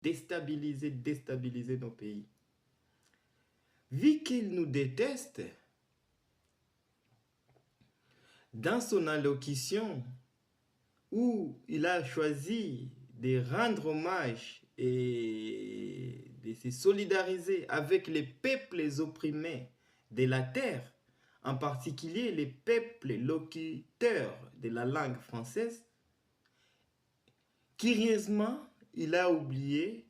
déstabiliser nos pays. Vu qu'il nous déteste, dans son allocution, où il a choisi de rendre hommage et de se solidariser avec les peuples opprimés de la terre, en particulier les peuples locuteurs de la langue française, curieusement, il a oublié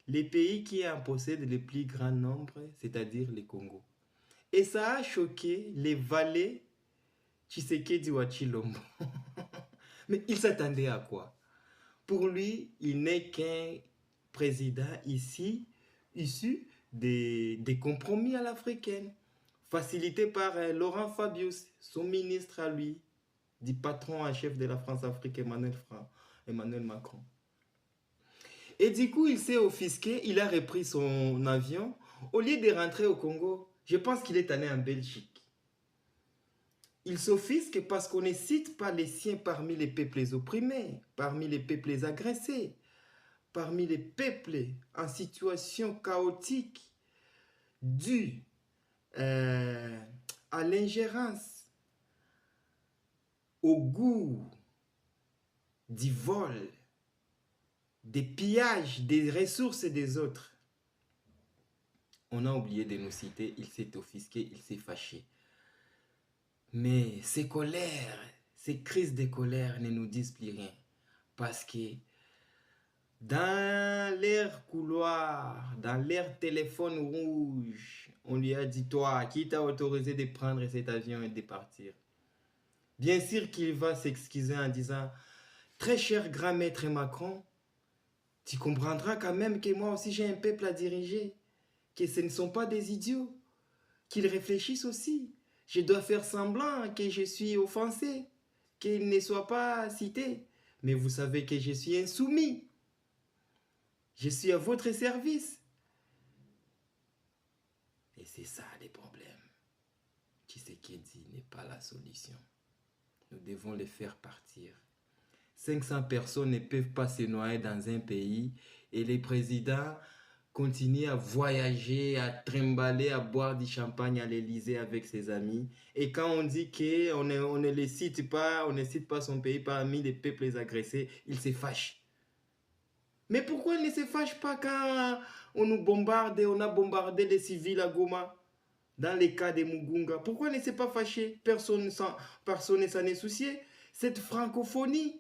les pays qui en possèdent le plus grand nombre, c'est-à-dire le Congo. Et ça a choqué les valets Tshisekedi Wachilombo. Mais il s'attendait à quoi? Pour lui, il n'est qu'un président ici, issu des compromis à l'africaine, facilité par Laurent Fabius, son ministre à lui, du patron en chef de la France-Afrique, Emmanuel Macron. Et du coup, il s'est offusqué, il a repris son avion. Au lieu de rentrer au Congo, je pense qu'il est allé en Belgique. Il s'offusque parce qu'on ne cite pas les siens parmi les peuples opprimés, parmi les peuples agressés, parmi les peuples en situation chaotique due à l'ingérence, au goût du vol, des pillages des ressources des autres. On a oublié de nous citer, il s'est offusqué, il s'est fâché. Mais ces colères, ces crises de colère ne nous disent plus rien. Parce que dans leur couloir, dans leur téléphone rouge, on lui a dit, toi, qui t'a autorisé de prendre cet avion et de partir? Bien sûr qu'il va s'excuser en disant, très cher grand maître Macron, tu comprendras quand même que moi aussi j'ai un peuple à diriger, que ce ne sont pas des idiots, qu'ils réfléchissent aussi. Je dois faire semblant que je suis offensé, qu'il ne soit pas cité. Mais vous savez que je suis insoumis. Je suis à votre service. Et c'est ça les problèmes. Tshisekedi n'est pas la solution. Nous devons les faire partir. 500 personnes ne peuvent pas se noyer dans un pays et les présidents continuent à voyager, à trimballer, à boire du champagne à l'Élysée avec ses amis. Et quand on dit qu'on ne les cite pas, on ne cite pas son pays parmi les peuples agressés, il se fâche. Mais pourquoi il ne se fâche pas quand on nous bombarde et on a bombardé les civils à Goma, dans les cas de Mugunga? Pourquoi il ne s'est pas fâché? Personne ne s'en est soucié. Cette francophonie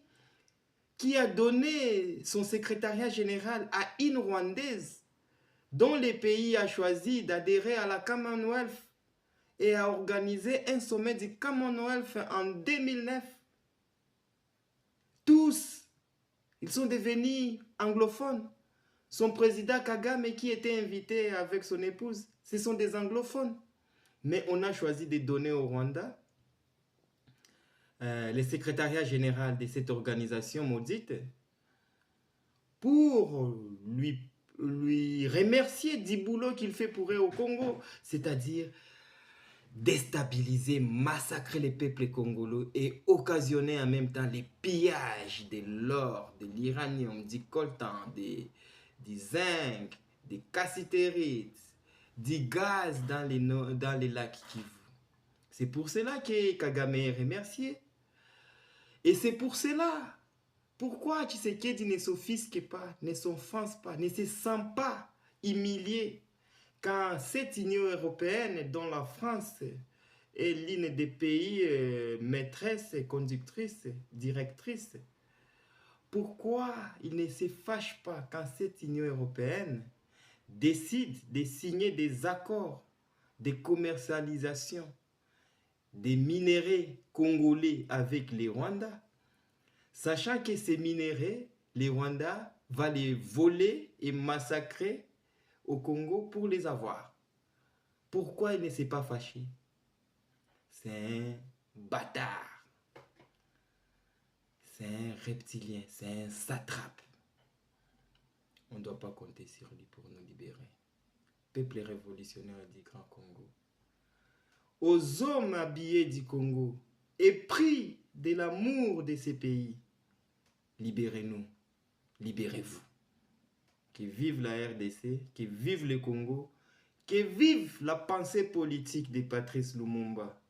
qui a donné son secrétariat général à une Rwandaise dont le pays a choisi d'adhérer à la Commonwealth et a organisé un sommet du Commonwealth en 2009. Tous, ils sont devenus anglophones. Son président Kagame qui était invité avec son épouse, ce sont des anglophones. Mais on a choisi de donner au Rwanda le secrétariat général de cette organisation maudite pour lui remercier du boulot qu'il fait pour eux au Congo, c'est-à-dire déstabiliser, massacrer les peuples congolais et occasionner en même temps les pillages de l'or, de l'uranium, du coltan, du zinc, des cassitérites, du gaz dans les lacs Kivu. C'est pour cela que Kagame est remercié. Et c'est pour cela, pourquoi Tshisekedi ne s'offusque pas, ne s'offense pas, ne se sent pas humilié quand cette Union européenne, dont la France est l'une des pays maîtresses, conductrices, directrices, pourquoi il ne se fâche pas quand cette Union européenne décide de signer des accords de commercialisation des minéraux congolais avec les Rwandais, sachant que ces minéraux, les Rwandais vont les voler et massacrer au Congo pour les avoir. Pourquoi il ne s'est pas fâché? C'est un bâtard. C'est un reptilien, c'est un satrape. On ne doit pas compter sur lui pour nous libérer. Peuple révolutionnaire du Grand Congo. Aux hommes habillés du Congo, épris de l'amour de ces pays, libérez-nous, libérez-vous. que vive la RDC, que vive le Congo, que vive la pensée politique de Patrice Lumumba.